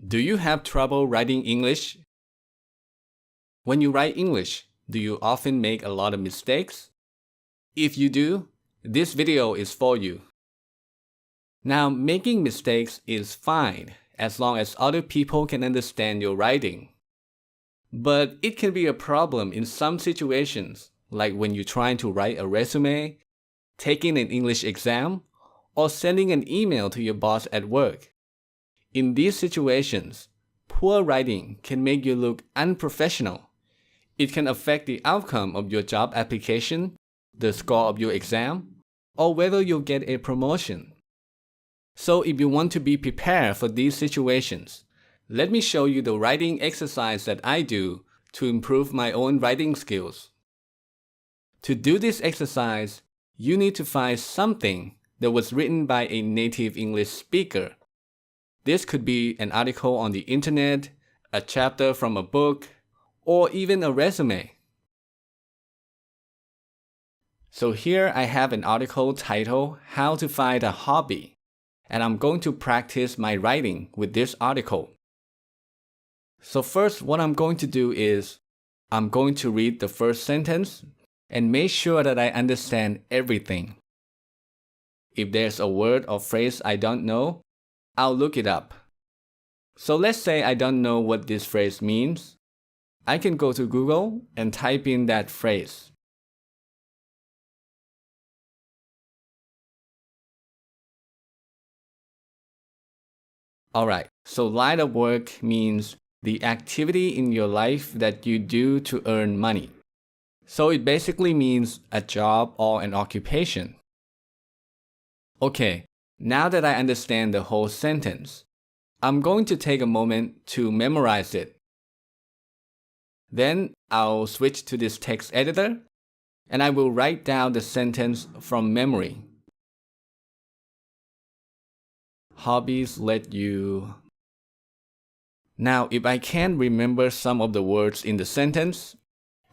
Do you have trouble writing English? When you write English, do you often make a lot of mistakes? If you do, this video is for you. Now, making mistakes is fine as long as other people can understand your writing. But it can be a problem in some situations, like when you're trying to write a resume, taking an English exam, or sending an email to your boss at work. In these situations, poor writing can make you look unprofessional. It can affect the outcome of your job application, the score of your exam, or whether you'll get a promotion. So if you want to be prepared for these situations, let me show you the writing exercise that I do to improve my own writing skills. To do this exercise, you need to find something that was written by a native English speaker. This could be an article on the internet, a chapter from a book, or even a resume. So here I have an article titled How to Find a Hobby, and I'm going to practice my writing with this article. So first, what I'm going to do is I'm going to read the first sentence and make sure that I understand everything. If there's a word or phrase I don't know, I'll look it up. So let's say I don't know what this phrase means. I can go to Google and type in that phrase. Alright, so line of work means the activity in your life that you do to earn money. So it basically means a job or an occupation. Okay, now that I understand the whole sentence, I'm going to take a moment to memorize it. Then I'll switch to this text editor and I will write down the sentence from memory. Hobbies let you... Now, if I can't remember some of the words in the sentence,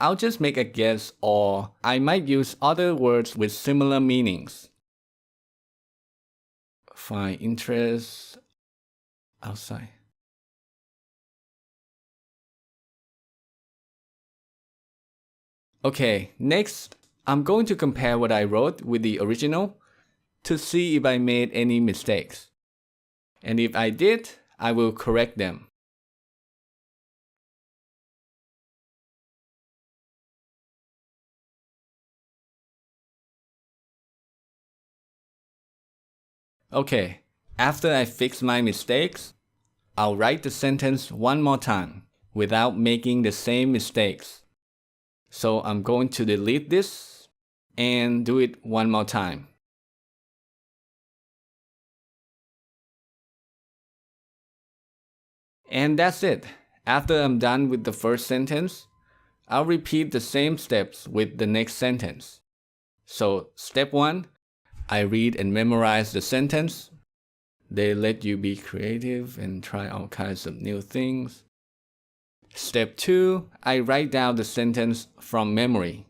I'll just make a guess, or I might use other words with similar meanings. Find interest outside. Okay, next, I'm going to compare what I wrote with the original to see if I made any mistakes. And if I did, I will correct them. Okay, after I fix my mistakes, I'll write the sentence one more time without making the same mistakes. So I'm going to delete this and do it one more time. And that's it. After I'm done with the first sentence, I'll repeat the same steps with the next sentence. So step 1, I read and memorize the sentence. They let you be creative and try all kinds of new things. Step 2, I write down the sentence from memory.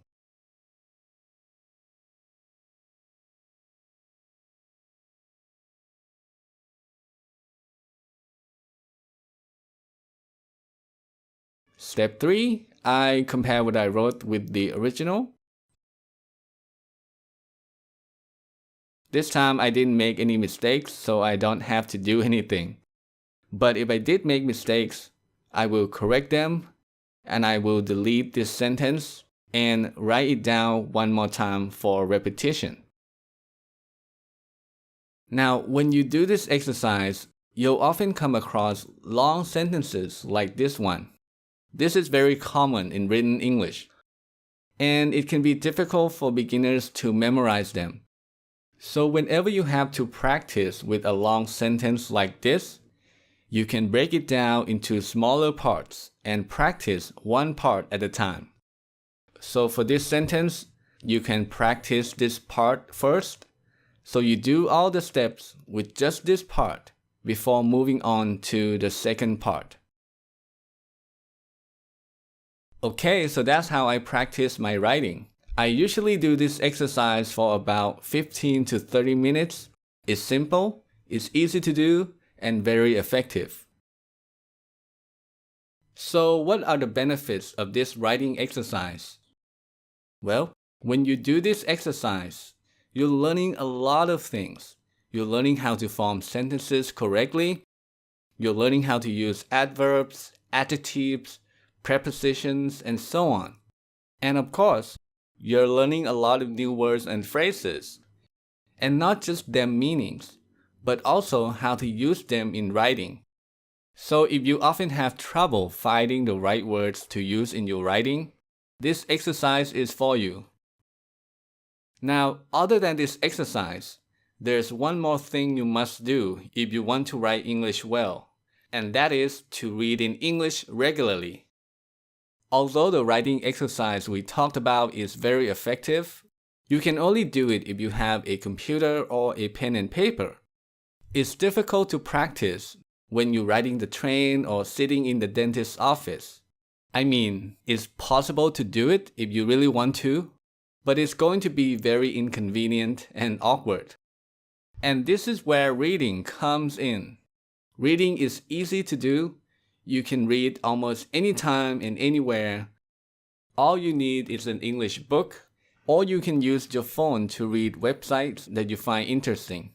Step 3, I compare what I wrote with the original. This time I didn't make any mistakes, so I don't have to do anything. But if I did make mistakes, I will correct them and I will delete this sentence and write it down one more time for repetition. Now, when you do this exercise, you'll often come across long sentences like this one. This is very common in written English, and it can be difficult for beginners to memorize them. So whenever you have to practice with a long sentence like this, you can break it down into smaller parts and practice one part at a time. So for this sentence, you can practice this part first. So you do all the steps with just this part before moving on to the second part. Okay, so that's how I practice my writing. I usually do this exercise for about 15 to 30 minutes. It's simple, it's easy to do, and very effective. So what are the benefits of this writing exercise? Well, when you do this exercise, you're learning a lot of things. You're learning how to form sentences correctly. You're learning how to use adverbs, adjectives, prepositions, and so on. And of course, you're learning a lot of new words and phrases. And not just their meanings, but also how to use them in writing. So if you often have trouble finding the right words to use in your writing, this exercise is for you. Now, other than this exercise, there's one more thing you must do if you want to write English well, and that is to read in English regularly. Although the writing exercise we talked about is very effective, you can only do it if you have a computer or a pen and paper. It's difficult to practice when you're riding the train or sitting in the dentist's office. I mean, it's possible to do it if you really want to, but it's going to be very inconvenient and awkward. And this is where reading comes in. Reading is easy to do. You can read almost anytime and anywhere. All you need is an English book, or you can use your phone to read websites that you find interesting.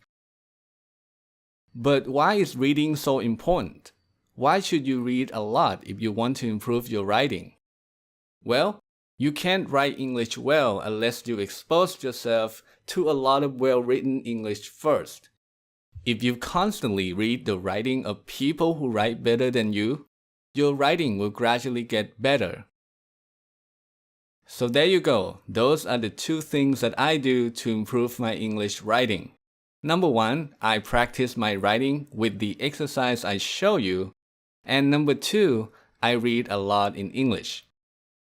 But why is reading so important? Why should you read a lot if you want to improve your writing? Well, you can't write English well unless you expose yourself to a lot of well-written English first. If you constantly read the writing of people who write better than you, your writing will gradually get better. So there you go. Those are the two things that I do to improve my English writing. Number one, I practice my writing with the exercise I show you. And number two, I read a lot in English.